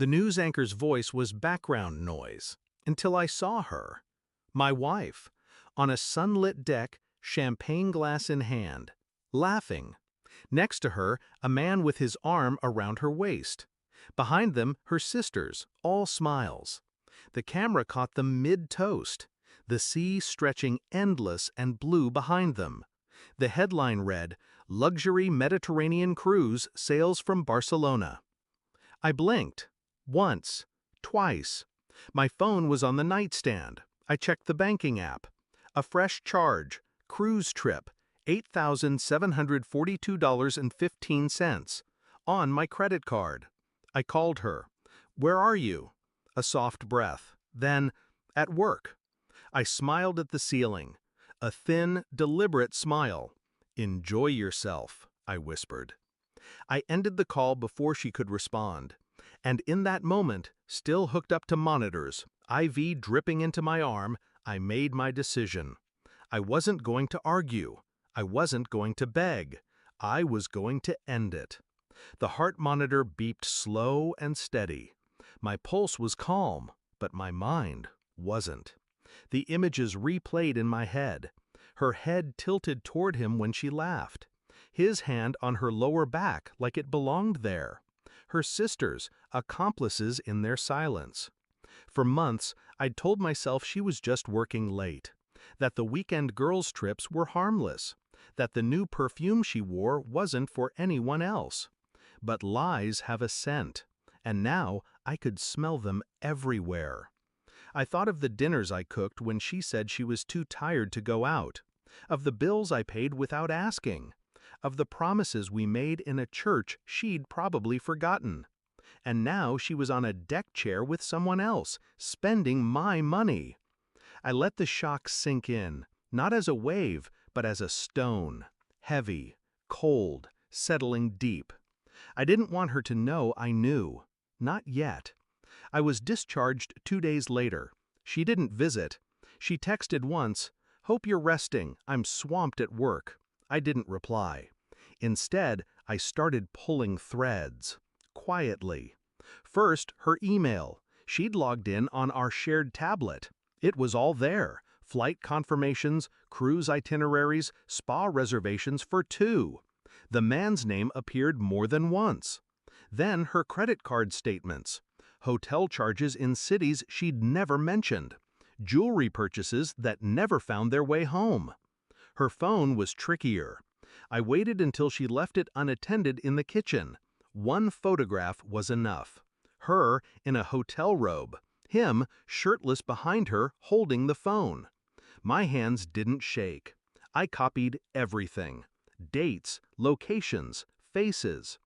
The news anchor's voice was background noise until I saw her, my wife, on a sunlit deck, champagne glass in hand, laughing. Next to her, a man with his arm around her waist. Behind them, her sisters, all smiles. The camera caught them mid-toast, the sea stretching endless and blue behind them. The headline read, "Luxury Mediterranean Cruise Sails from Barcelona." I blinked. Once. Twice. My phone was on the nightstand. I checked the banking app. A fresh charge. Cruise trip. $8,742.15. On my credit card. I called her. "Where are you?" A soft breath. Then, "At work." I smiled at the ceiling. A thin, deliberate smile. "Enjoy yourself," I whispered. I ended the call before she could respond. And in that moment, still hooked up to monitors, IV dripping into my arm, I made my decision. I wasn't going to argue. I wasn't going to beg. I was going to end it. The heart monitor beeped slow and steady. My pulse was calm, but my mind wasn't. The images replayed in my head. Her head tilted toward him when she laughed. His hand on her lower back like it belonged there. Her sisters, accomplices in their silence. For months, I'd told myself she was just working late, that the weekend girls' trips were harmless, that the new perfume she wore wasn't for anyone else. But lies have a scent, and now I could smell them everywhere. I thought of the dinners I cooked when she said she was too tired to go out, of the bills I paid without asking, of the promises we made in a church she'd probably forgotten. And now she was on a deck chair with someone else, spending my money. I let the shock sink in, not as a wave, but as a stone, heavy, cold, settling deep. I didn't want her to know I knew. Not yet. I was discharged 2 days later. She didn't visit. She texted once, "Hope you're resting, I'm swamped at work." I didn't reply. Instead, I started pulling threads. Quietly. First, her email. She'd logged in on our shared tablet. It was all there. Flight confirmations, cruise itineraries, spa reservations for 2. The man's name appeared more than once. Then her credit card statements. Hotel charges in cities she'd never mentioned. Jewelry purchases that never found their way home. Her phone was trickier. I waited until she left it unattended in the kitchen. One photograph was enough. Her in a hotel robe. Him shirtless behind her holding the phone. My hands didn't shake. I copied everything. Dates, locations, faces.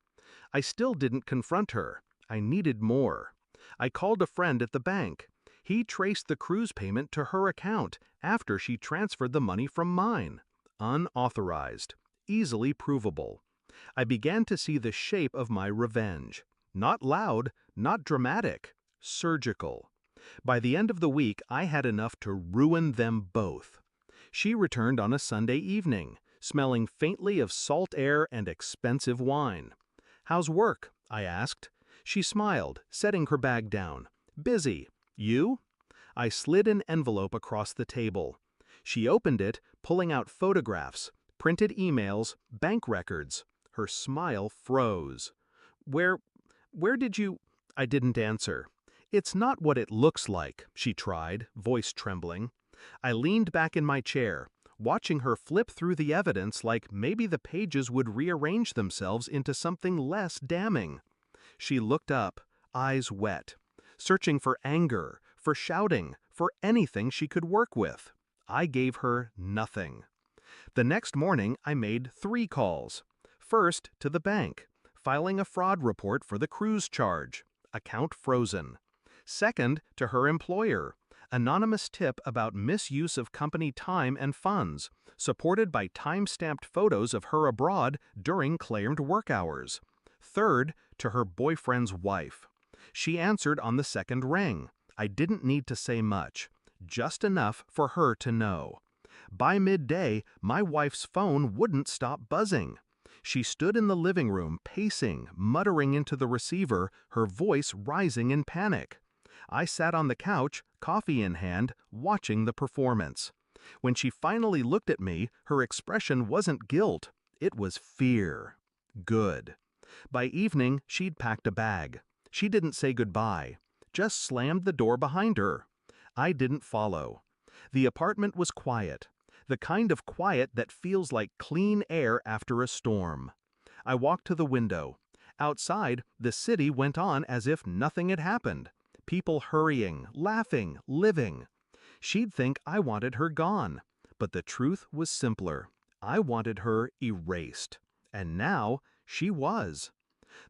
I still didn't confront her. I needed more. I called a friend at the bank. He traced the cruise payment to her account after she transferred the money from mine. Unauthorized. Easily provable. I began to see the shape of my revenge. Not loud, not dramatic. Surgical. By the end of the week, I had enough to ruin them both. She returned on a Sunday evening, smelling faintly of salt air and expensive wine. "How's work?" I asked. She smiled, setting her bag down. "Busy. You?" I slid an envelope across the table. She opened it, pulling out photographs, printed emails, bank records. Her smile froze. Where did you—" I didn't answer. "It's not what it looks like," she tried, voice trembling. I leaned back in my chair, watching her flip through the evidence like maybe the pages would rearrange themselves into something less damning. She looked up, eyes wet, searching for anger, for shouting, for anything she could work with. I gave her nothing. The next morning, I made 3 calls. First, to the bank, filing a fraud report for the cruise charge. Account frozen. Second, to her employer. Anonymous tip about misuse of company time and funds, supported by time-stamped photos of her abroad during claimed work hours. Third, to her boyfriend's wife. She answered on the second ring. I didn't need to say much, just enough for her to know. By midday, my wife's phone wouldn't stop buzzing. She stood in the living room, pacing, muttering into the receiver, her voice rising in panic. I sat on the couch, coffee in hand, watching the performance. When she finally looked at me, her expression wasn't guilt, it was fear. Good. By evening, she'd packed a bag. She didn't say goodbye, just slammed the door behind her. I didn't follow. The apartment was quiet, the kind of quiet that feels like clean air after a storm. I walked to the window. Outside, the city went on as if nothing had happened. People hurrying, laughing, living. She'd think I wanted her gone. But the truth was simpler. I wanted her erased. And now, she was.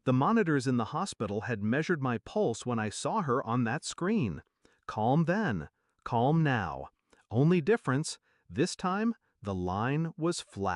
The monitors in the hospital had measured my pulse when I saw her on that screen. Calm then, calm now. Only difference, this time, the line was flat.